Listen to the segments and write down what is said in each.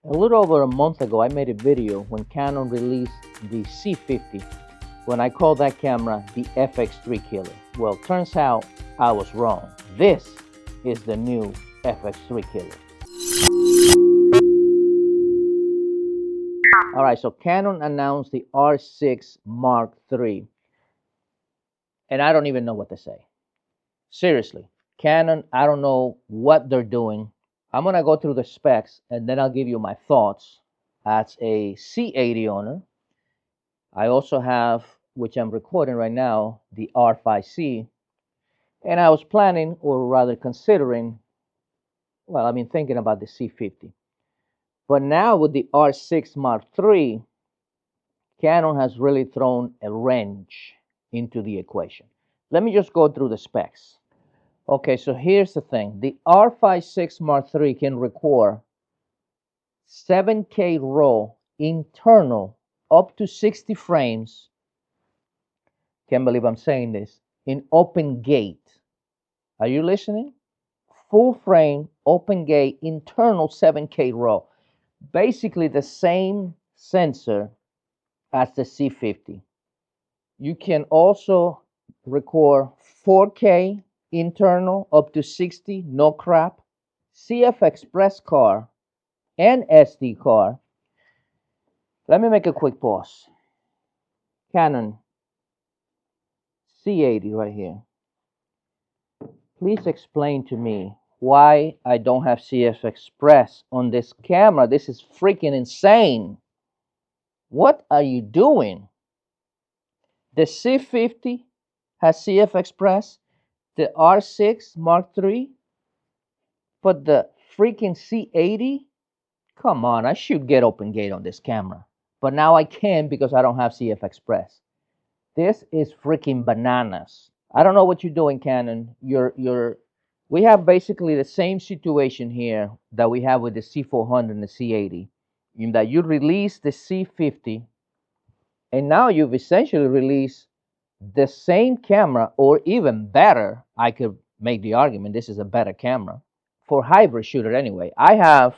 A little over a month ago, I made a video when Canon released the C50, when I called that camera the FX3 killer. Well, turns out I was wrong. This is the new FX3 killer. All right, so Canon announced the R6 Mark III, and I don't even know what to say. Seriously, Canon, I don't know what they're doing. I'm going to go through the specs, and then I'll give you my thoughts. As a C80 owner, I also have, which I'm recording right now, the R5C, and I was planning, or rather considering, well, I've been thinking about the C50. But now with the R6 Mark III, Canon has really thrown a wrench into the equation. Let me just go through the specs. Okay, so here's the thing. The R56 Mark III can record 7K RAW internal up to 60 frames. Can't believe I'm saying this. In open gate. Are you listening? Full frame, open gate, internal 7K RAW. Basically the same sensor as the C50. You can also record 4K internal up to 60, no crap. CFexpress card and SD card. Let me make a quick pause. Canon C80 right here. Please explain to me why I don't have CFexpress on this camera. This is freaking insane. What are you doing? The C50 has CFexpress, the R6 Mark III, but the freaking C80? Come on, I should get open gate on this camera. But now I can't because I don't have CFexpress. This is freaking bananas. I don't know what you're doing, Canon. We have basically the same situation here that we have with the C400 and the C80, in that you release the C50, and now you've essentially released the same camera, or even better. I could make the argument this is a better camera for hybrid shooter anyway. I have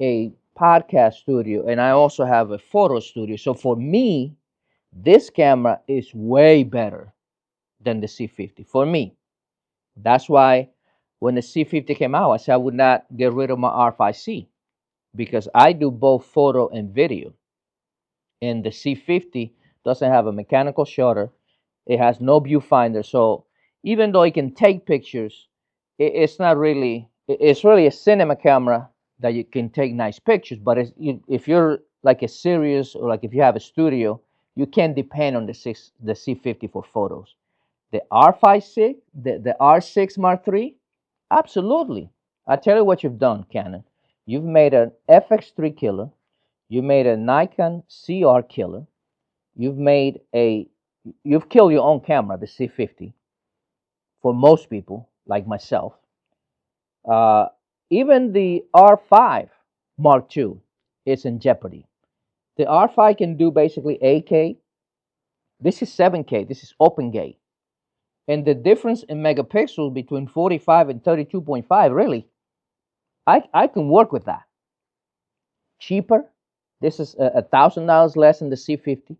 a podcast studio and I also have a photo studio. So for me, this camera is way better than the C50 for me. That's why when the C50 came out, I said I would not get rid of my R5C because I do both photo and video. And the C50 doesn't have a mechanical shutter. It has no viewfinder. So even though it can take pictures, it's not really, it's really a cinema camera that you can take nice pictures. But if you're like a serious, or like if you have a studio, you can't depend on the C50 for photos. The R56, the R6 Mark III, absolutely. I tell you what you've done, Canon. You've made an FX3 killer. You made a Nikon CR killer. You've killed your own camera, the C50, for most people, like myself. Even the R5 Mark II is in jeopardy. The R5 can do basically 8K. This is 7K. This is open gate. And the difference in megapixels between 45 and 32.5, really, I can work with that. Cheaper. This is $1,000 less than the C50.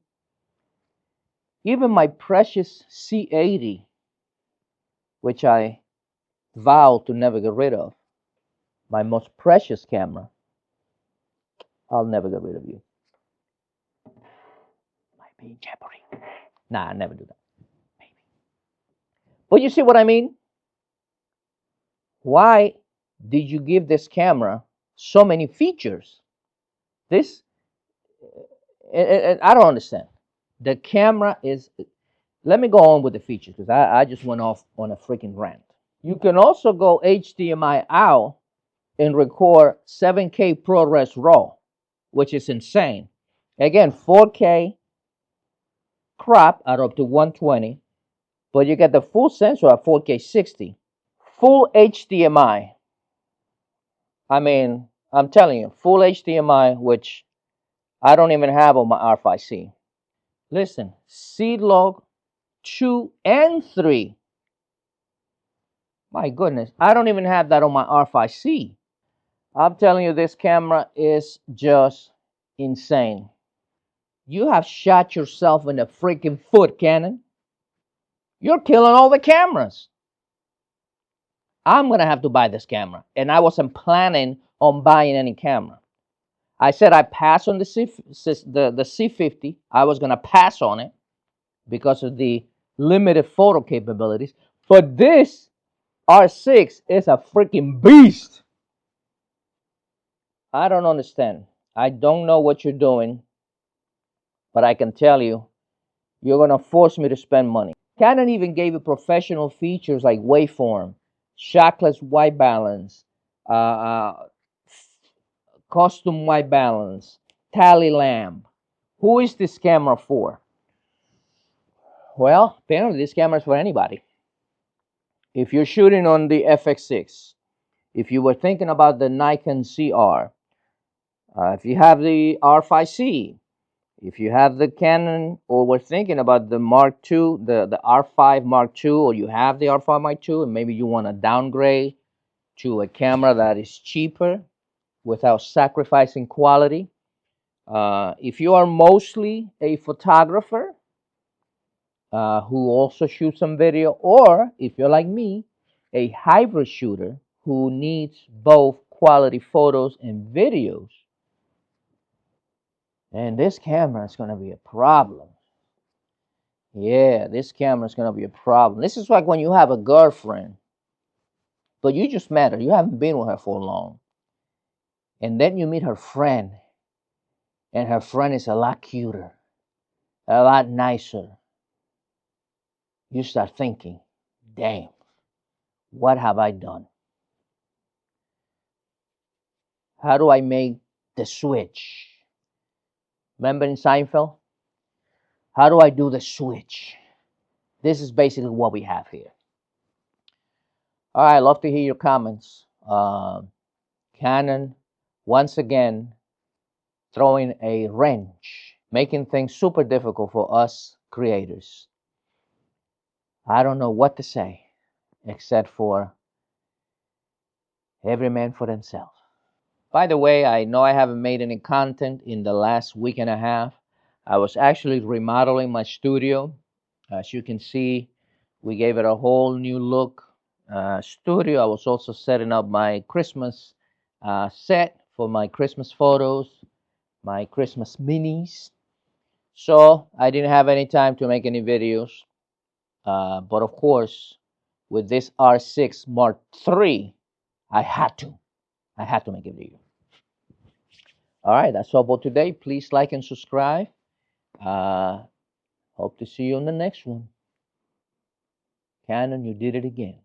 Even my precious C80, which I vow to never get rid of, my most precious camera, I'll never get rid of you. Might be in jeopardy. Nah, I never do that. Maybe. But you see what I mean? Why did you give this camera so many features? This, I don't understand. The camera is, let me go on with the features because I just went off on a freaking rant. You can also go HDMI out and record 7K ProRes RAW, which is insane. Again, 4K crop at up to 120, but you get the full sensor at 4K 60. Full HDMI. I mean, I'm telling you, full HDMI, which I don't even have on my R5C. Listen, C-Log 2 and 3. My goodness, I don't even have that on my R5C. I'm telling you, this camera is just insane. You have shot yourself in the freaking foot, Canon. You're killing all the cameras. I'm going to have to buy this camera. And I wasn't planning on buying any camera. I said I pass on the C50. I was going to pass on it because of the limited photo capabilities. But this R6 is a freaking beast. I don't understand. I don't know what you're doing, but I can tell you, you're going to force me to spend money. Canon even gave you professional features like waveform, shockless white balance, custom white balance, tally lamp. Who is this camera for? Well, apparently this camera is for anybody. If you're shooting on the FX6, if you were thinking about the Nikon CR, if you have the R5C, if you have the Canon, or were thinking about the Mark II, the R5 Mark II, or you have the R5 Mark II, and maybe you want to downgrade to a camera that is cheaper without sacrificing quality. If you are mostly a photographer who also shoots some video, or if you're like me, a hybrid shooter who needs both quality photos and videos, and this camera is going to be a problem. Yeah, this camera is going to be a problem. This is like when you have a girlfriend, but you just met her. You haven't been with her for long. And then you meet her friend, and her friend is a lot cuter, a lot nicer. You start thinking, damn, what have I done? How do I make the switch? Remember in Seinfeld? How do I do the switch? This is basically what we have here. All right, love to hear your comments. Canon, once again, throwing a wrench, making things super difficult for us creators. I don't know what to say except for every man for themselves. By the way, I know I haven't made any content in the last week and a half. I was actually remodeling my studio. As you can see, we gave it a whole new look. Studio. I was also setting up my Christmas set for my Christmas photos, my Christmas minis. So I didn't have any time to make any videos. But of course, with this R6 Mark III, I had to make a video. All right, that's all for today. Please like and subscribe. Hope to see you on the next one. Canon, you did it again.